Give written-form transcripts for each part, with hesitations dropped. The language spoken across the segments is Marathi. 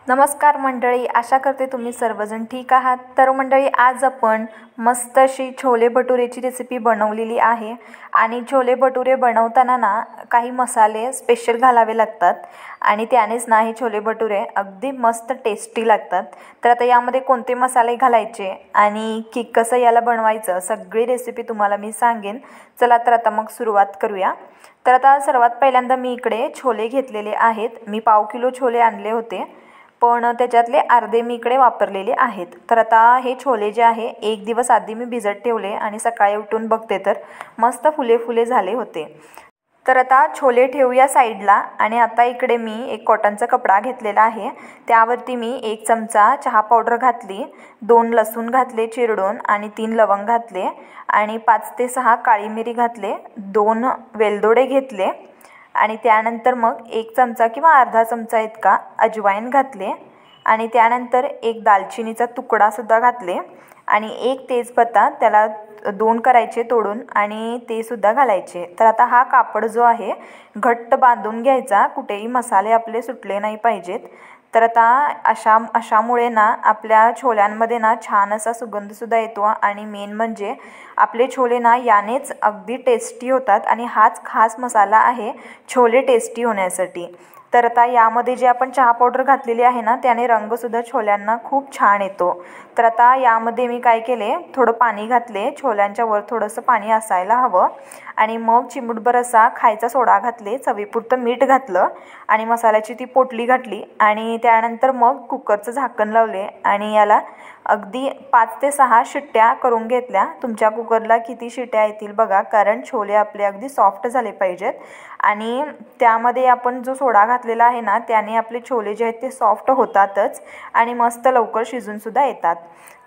नमस्कार मंडळी, आशा करते तुम्ही सर्वजण ठीक आहात। तर मंडळी, आज आपण मस्त अशी छोले भटुरेची रेसिपी बनवलेली आहे आणि छोले भटुरे बनवताना ना काही मसाले स्पेशल घालावे लागतात आणि त्यानेच ना हे छोले भटुरे अगदी मस्त टेस्टी लागतात। तर आता यामध्ये कोणते मसाले घालायचे आणि कसं याला बनवायचं सगळी रेसिपी तुम्हाला मी सांगेन। चला तर आता मग सुरुवात करूया। तर आता सर्वात पहिल्यांदा मी इकडे छोले घेतलेले आहेत। मी पाव किलो छोले आणले होते, पण त्याच्यातले अर्धे मी इकडे वापरलेले आहेत। तर आता हे छोले जे आहे एक दिवस आधी मी भिजत ठेवले आणि सकाळी उठून बघते तर मस्त फुले फुले झाले होते। तर आता छोले ठेवूया साईडला आणि आता इकडे मी एक कॉटनचा कपडा घेतलेला आहे, त्यावरती मी 1 चमचा चहा पावडर घातली, 2 लसूण घातले चिरडून आणि 3 लवंग घातले आणि 5 ते 6 काळी मिरी घातले, 2 वेलदोडे घेतले आणि त्यानंतर मग 1 चमचा किंवा अर्धा चमचा इतका अजवाईन घातले आणि त्यानंतर एक दालचिनीचा तुकडा सुद्धा घातले आणि एक तेजपत्ता त्याला 2 करायचे तोडून आणि ते सुद्धा घालायचे। तर आता हा कापड जो आहे घट्ट बांधून घ्यायचा, कुठेही मसाले आपले सुटले नाही पाहिजेत। तर आता अशामुळे ना आपल्या छोल्यांमध्ये ना छान असा सुगंध सुद्धा येतो आणि मेन म्हणजे आपले छोले ना यानेच अगदी टेस्टी होतात आणि हाच खास मसाला आहे छोले टेस्टी होण्यासाठी। तर आता यामध्ये जे आपण चहा पावडर घातलेली आहे ना त्याने रंगसुद्धा छोल्यांना खूप छान येतो। तर आता यामध्ये मी काय केले, थोडं पाणी घातले, छोल्यांच्या वर थोडंसं पाणी असायला हवं आणि मग चिमूटभर असा खायचा सोडा घातले, चवीपुरतं मीठ घातलं आणि मसाल्याची ती पोटली घातली आणि त्यानंतर मग कुकरचं झाकण लावले आणि याला अगदी 5 ते 6 शिट्ट्या करून घेतल्या। तुमच्या कुकरला किती शिट्ट्या येतील बघा, कारण छोले आपले अगदी सॉफ्ट झाले पाहिजेत आणि त्यामध्ये आपण जो सोडा घातलेला आहे ना त्याने आपले छोले जे आहेत ते सॉफ्ट होतातच आणि मस्त लवकर शिजून सुद्धा येतात।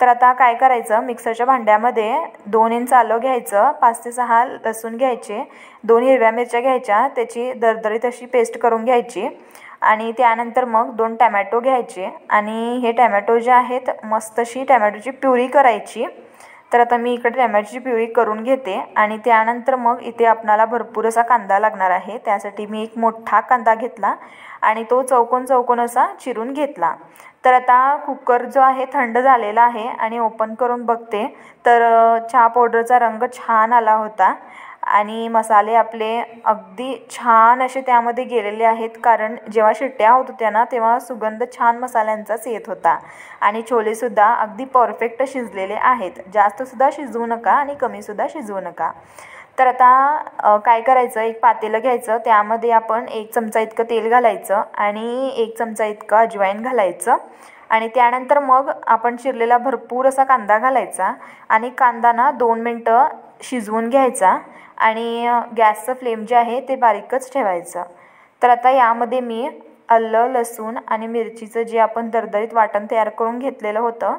तर आता काय करायचं, मिक्सरच्या भांड्यामध्ये 2 इंच आलं घ्यायचं, 5 ते 6 लसूण घ्यायचे, 2 हिरव्या मिरच्या घ्यायच्या, त्याची दरदरीत अशी पेस्ट करून घ्यायची आणि त्यानंतर मग 2 टमॅटो घ्यायचे आणि हे टमॅटो जे आहेत मस्त अशी टमॅटोची प्युरी करायची। तर आता मी इकडे टमॅटोची प्युरी करून घेते आणि त्यानंतर मग इथे आपल्याला भरपूर असा कांदा लागणार आहे, त्यासाठी मी एक मोठा कांदा घेतला आणि तो चौकोन चौकोन असा चिरून घेतला। तर आता कुकर जो आहे थंड झालेला आहे आणि ओपन करून बघते तर चहा पावडरचा रंग छान आला होता आणि मसाले आपले अगदी छान असे त्यामध्ये गेलेले आहेत, कारण जेव्हा शिट्ट्या होत होत्या ना तेव्हा सुगंध छान मसाल्यांचाच येत होता आणि छोलेसुद्धा अगदी परफेक्ट शिजलेले आहेत। जास्तसुद्धा शिजवू नका आणि कमीसुद्धा शिजवू नका। तर आता काय करायचं, एक पातेलं घ्यायचं, त्यामध्ये आपण 1 चमचा इतकं तेल घालायचं आणि 1 चमचा इतकं अजवाईन घालायचं आणि त्यानंतर मग आपण चिरलेला भरपूर असा कांदा घालायचा आणि कांदा ना 2 मिनटं शिजवून घ्यायचा आणि गॅसचं फ्लेम जे आहे ते बारीकच ठेवायचं। तर आता यामध्ये मी आलं, लसूण आणि मिरचीचं जे आपण दरदरीत वाटण तयार करून घेतलेलं होतं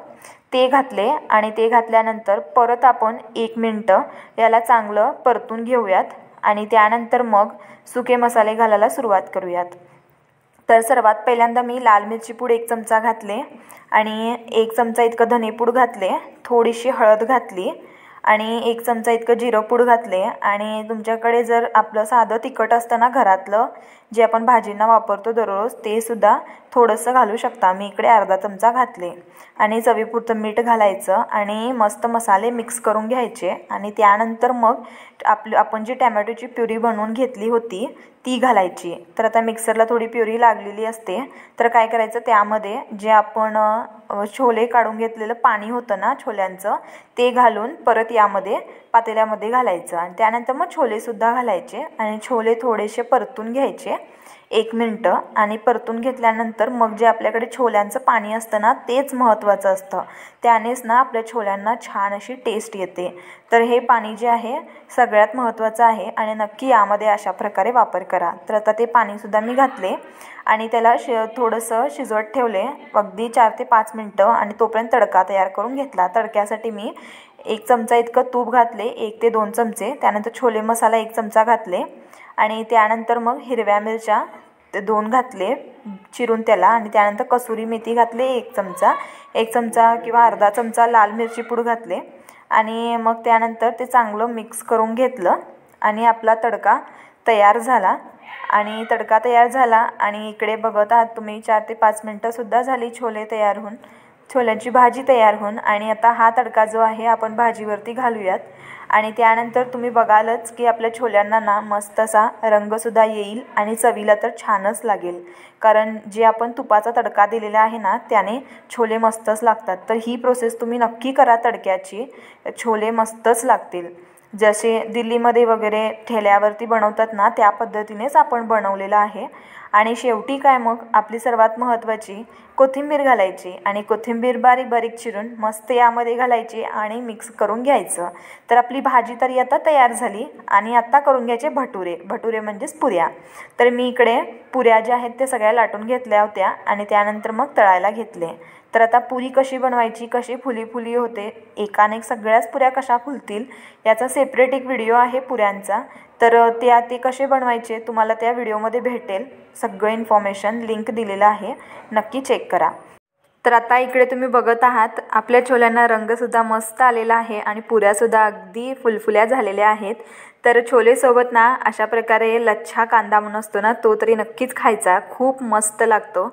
ते घातले आणि ते घातल्यानंतर परत आपण 1 मिनटं याला चांगलं परतून घेऊयात आणि त्यानंतर मग सुके मसाले घालायला सुरुवात करूयात। तर सर्वात पहिल्यांदा मी लाल मिरची पूड 1 चमचा घातले आणि 1 चमचा इतकं धनेपूड घातले, थोडीशी हळद घातली आणि 1 चमचा इतकं जिरं पूड घातले आणि तुमच्याकडे जर आपलं साधं तिखट असतं ना घरातलं जे आपण भाजींना वापरतो दररोज ते सुद्धा थोडंसं घालू शकता, मी इकडे अर्धा चमचा घातले आणि चवीपुरतं मीठ घालायचं आणि मस्त मसाले मिक्स करून घ्यायचे आणि त्यानंतर मग आपण जी टमॅटोची प्युरी बनवून घेतली होती ती घालायची। तर आता मिक्सरला थोडी प्युरी लागलेली असते, तर काय करायचं, त्यामध्ये जे आपण छोले काढून घेतलेलं पाणी होतं ना छोल्यांचं ते घालून परत यामध्ये पातेल्यामध्ये घालायचं आणि त्यानंतर मग छोलेसुद्धा घालायचे आणि छोले थोडेसे परतून घ्यायचे 1 मिनटं आणि परतून घेतल्यानंतर मग जे आपल्याकडे छोल्यांचं पाणी असतं ना तेच महत्त्वाचं असतं, त्यानेच ना आपल्या छोल्यांना छान अशी टेस्ट येते। तर हे पाणी जे आहे सगळ्यात महत्त्वाचं आहे आणि नक्की यामध्ये अशा प्रकारे वापर करा। तर आता ते पाणीसुद्धा मी घातले आणि त्याला थोडंसं शिजवत ठेवले अगदी 4 ते 5 मिनटं आणि तोपर्यंत तडका तयार करून घेतला। तडक्यासाठी मी 1 चमचा इतकं तूप घातले, 1 ते 2 चमचे, त्यानंतर छोले मसाला 1 चमचा घातले आणि त्यानंतर मग हिरव्या मिरच्या 2 घातले चिरून त्याला आणि त्यानंतर कसुरी मेथी घातले 1 चमचा, 1 चमचा किंवा अर्धा चमचा लाल मिरची पूड घातले आणि मग त्यानंतर ते चांगलं मिक्स करून घेतलं आणि आपला तडका तयार झाला। आणि तडका तयार झाला आणि इकडे बघत आहात तुम्ही 4 ते 5 मिनटंसुद्धा झाली छोले तयार होऊन, छोल्याची भाजी तयार होऊन. आणि आता हा तडका जो आहे आपण भाजीवरती घालूयात आणि त्यानंतर तुम्ही बघालच की आपल्या छोल्यांना ना मस्त असा रंगसुद्धा येईल आणि चवीला तर छानच लागेल, कारण जे आपण तुपाचा तडका दिलेला आहे ना त्याने छोले मस्तच लागतात. तर ही प्रोसेस तुम्ही नक्की करा तडक्याची, छोले मस्तच लागतील. जसे दिल्लीमध्ये वगैरे ठेल्यावरती बनवतात ना त्या पद्धतीनेच आपण बनवलेलं आहे. आणि शेवटी काय मग आपली सर्वात महत्त्वाची कोथिंबीर घालायची आणि कोथिंबीर बारीक बारीक चिरून मस्त यामध्ये घालायची आणि मिक्स करून घ्यायचं. तर आपली भाजी तरी आता तयार झाली. आणि आता करून घ्यायचे भटुरे. भटुरे म्हणजेच पुऱ्या. तर मी इकडे पुऱ्या ज्या आहेत त्या सगळ्या लाटून घेतल्या होत्या आणि त्यानंतर मग तळायला घेतले. तर आता पुरी कशी बनवायची, कशी फुली फुली होते, एकाने सगळ्याच पुऱ्या कशा फुलतील याचा सेपरेट एक व्हिडिओ आहे पुऱ्यांचा. तर ते कसे बनवायचे तुम्हाला त्या व्हिडिओमध्ये भेटेल. सगळं इन्फॉर्मेशन लिंक दिलेलं आहे, नक्की चेक करा. तर आता इकडे तुम्ही बघत आहात आपल्या छोल्यांना रंगसुद्धा मस्त आलेला आहे आणि पुऱ्यासुद्धा अगदी फुलफुल्या झालेल्या आहेत. तर छोलेसोबत ना अशा प्रकारे लच्छा कांदा म्हणून असतो ना तो तरी नक्कीच खायचा, खूप मस्त लागतो.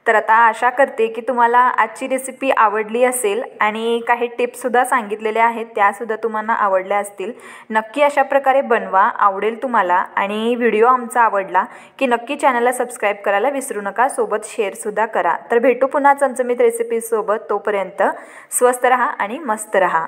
तर आता आशा करते की तुम्हाला आजची रेसिपी आवडली असेल आणि काही टिप्ससुद्धा सांगितलेल्या आहेत त्यासुद्धा तुम्हाला आवडल्या असतील. नक्की अशा प्रकारे बनवा, आवडेल तुम्हाला. आणि व्हिडिओ आमचा आवडला की नक्की चॅनलला सबस्क्राईब करायला विसरू नका, सोबत शेअरसुद्धा करा. तर भेटू पुन्हा चमचमीत रेसिपीसोबत. तोपर्यंत स्वस्त रहा आणि मस्त रहा.